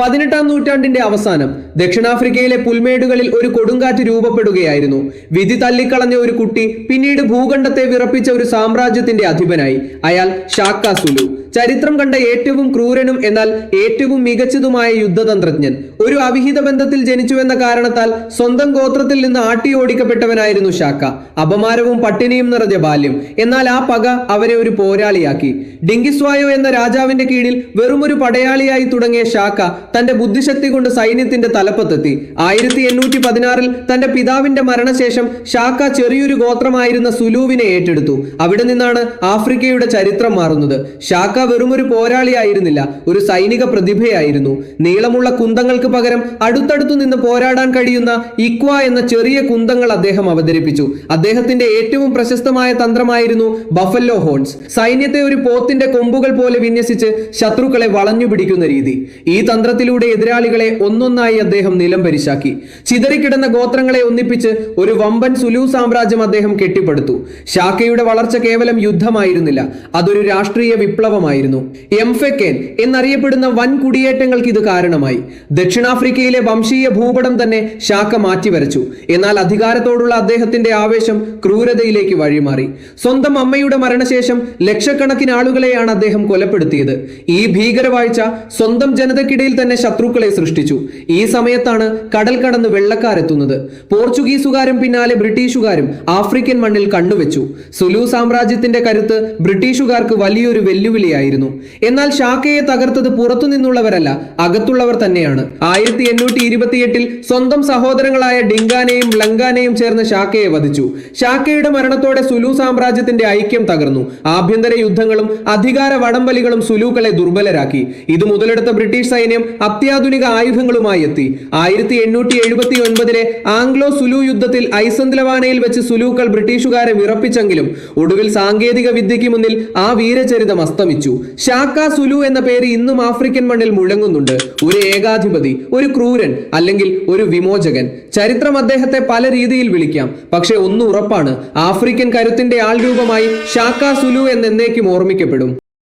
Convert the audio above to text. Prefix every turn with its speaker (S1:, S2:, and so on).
S1: 18-ാം നൂറ്റാണ്ടിന്റെ അവസാനം ദക്ഷിണാഫ്രിക്കയിലെ പുൽമേടുകളിൽ ഒരു കൊടുങ്കാറ്റ് രൂപപ്പെടുകയായിരുന്നു. വിധി തള്ളിക്കളഞ്ഞ ഒരു കുട്ടി പിന്നീട് ഭൂഖണ്ഡത്തെ വിറപ്പിച്ച ഒരു സാമ്രാജ്യത്തിന്റെ അധിപനായി. അയാൾ ഷാക്ക സുലു. ചരിത്രം കണ്ട ഏറ്റവും ക്രൂരനും എന്നാൽ ഏറ്റവും മികച്ചതുമായ യുദ്ധതന്ത്രജ്ഞൻ. ഒരു അവിഹിത ബന്ധത്തിൽ ജനിച്ചുവെന്ന കാരണത്താൽ സ്വന്തം ഗോത്രത്തിൽ നിന്ന് ആട്ടിയോടിക്കപ്പെട്ടവനായിരുന്നു ഷാക്ക. അപമാനവും പട്ടിണിയും നിറഞ്ഞ ബാല്യം. എന്നാൽ ആ പക അവരെ ഒരു പോരാളിയാക്കി. ഡിങ്കിസ്വായോ എന്ന രാജാവിന്റെ കീഴിൽ വെറുമൊരു പടയാളിയായി തുടങ്ങിയ ഷാക്ക തന്റെ ബുദ്ധിശക്തി കൊണ്ട് സൈന്യത്തിന്റെ തലപ്പത്തെത്തി. 1816-ൽ തന്റെ പിതാവിന്റെ മരണശേഷം ഷാക്ക ചെറിയൊരു ഗോത്രമായിരുന്ന സുലുവിനെ ഏറ്റെടുത്തു. അവിടെ നിന്നാണ് ആഫ്രിക്കയുടെ ചരിത്രം മാറുന്നത്. ഷാക്ക വെറുമൊരു പോരാളിയായിരുന്നില്ല, ഒരു സൈനിക പ്രതിഭയായിരുന്നു. നീളമുള്ള കുന്തങ്ങൾക്ക് പകരം അടുത്തടുത്തു നിന്ന് പോരാടാൻ കഴിയുന്ന ഇക്വ എന്ന ചെറിയ കുന്തങ്ങൾ അദ്ദേഹം അവതരിപ്പിച്ചു. അദ്ദേഹത്തിന്റെ ഏറ്റവും പ്രശസ്തമായ തന്ത്രമായിരുന്നു ബഫല്ലോ ഹോൺസ്. സൈന്യത്തെ ഒരു പോത്തിന്റെ കൊമ്പുകൾ പോലെ വിന്യസിച്ച് ശത്രുക്കളെ വളഞ്ഞു പിടിക്കുന്ന രീതി. ഈ തന്ത്രത്തിലൂടെ എതിരാളികളെ ഒന്നൊന്നായി അദ്ദേഹം നിലം പരിശാക്കി. ചിതറിക്കിടന്ന ഗോത്രങ്ങളെ ഒന്നിപ്പിച്ച് ഒരു വമ്പൻ സുലു സാമ്രാജ്യം അദ്ദേഹം കെട്ടിപ്പടുത്തു. ഷാക്കയുടെ വളർച്ച കേവലം യുദ്ധമായിരുന്നില്ല, അതൊരു രാഷ്ട്രീയ വിപ്ലവമായിരുന്നു. എംഫെക്കേൻ എന്നറിയപ്പെടുന്ന വൻ കുടിയേറ്റങ്ങൾക്ക് ഇത് കാരണമായി. ദക്ഷിണാഫ്രിക്കയിലെ വംശീയ ഭൂപടം തന്നെ ഷാക്ക മാറ്റിവരച്ചു. എന്നാൽ അധികാരത്തോടുള്ള അദ്ദേഹത്തിന്റെ ആവേശം ക്രൂരതയിലേക്ക് വഴിമാറി. സ്വന്തം അമ്മയുടെ മരണശേഷം ലക്ഷക്കണക്കിന് ആളുകളെയാണ് അദ്ദേഹം കൊലപ്പെടുത്തിയത്. ഈ ഭീകരവാഴ്ച സ്വന്തം ജനതയ്ക്കിടയിൽ തന്നെ ശത്രുക്കളെ സൃഷ്ടിച്ചു. ഈ സമയത്താണ് കടൽ കടന്ന് വെള്ളക്കാരെത്തുന്നത്. പോർച്ചുഗീസുകാരും പിന്നാലെ ബ്രിട്ടീഷുകാരും ആഫ്രിക്കൻ മണ്ണിൽ കണ്ണുവെച്ചു. സുലു സാമ്രാജ്യത്തിന്റെ കരുത്ത് ബ്രിട്ടീഷുകാർക്ക് വലിയൊരു വെല്ലുവിളിയായിരുന്നു. എന്നാൽ ഷാക്കയെ തകർത്തത് പുറത്തുനിന്നുള്ളവരല്ല, അകത്തുള്ളവർ തന്നെയാണ്. 1828-ൽ സ്വന്തം സഹോദരങ്ങളായ ഡിങ്കാനെയും ലങ്കാനെയും ചേർന്ന് ഷാക്കയെ വധിച്ചു. ഷാക്കയുടെ മരണത്തോടെ സുലു സാമ്രാജ്യത്തിന്റെ ഐക്യം തകർന്നു. ആഭ്യന്തര യുദ്ധങ്ങളും അധികാര വടംവലികളും സുലുക്കളെ ദുർബലരാക്കി. ഇത് മുതലെടുത്ത ബ്രിട്ടീഷ് സൈന്യം അത്യാധുനിക ആയുധങ്ങളുമായി എത്തി. 1879-ലെ ആംഗ്ലോ സുലു യുദ്ധത്തിൽ ഐസന്ത്ലവാനയിൽ വെച്ച് സുലൂക്കൾ ബ്രിട്ടീഷുകാരെ വിറപ്പിച്ചെങ്കിലും ഒടുവിൽ സാങ്കേതിക വിദ്യയ്ക്ക് മുന്നിൽ ആ വീരചരിതം അസ്തമിച്ചു. ഷാക്ക സുലു എന്ന പേര് ഇന്നും ആഫ്രിക്കൻ മണ്ണിൽ മുഴങ്ങുന്നുണ്ട്. ഒരു ഏകാധിപതി, ഒരു ക്രൂരൻ, അല്ലെങ്കിൽ ഒരു വിമോചകൻ. ചരിത്രം അദ്ദേഹത്തെ പല രീതിയിൽ വിളിക്കാം, പക്ഷെ ഒന്ന് ഉറപ്പാണ്, ആഫ്രിക്കൻ കരുത്തിന്റെ ആൾരൂപമായി ഷാക്ക സുലു എന്നേക്കും ഓർമ്മിക്കപ്പെടും.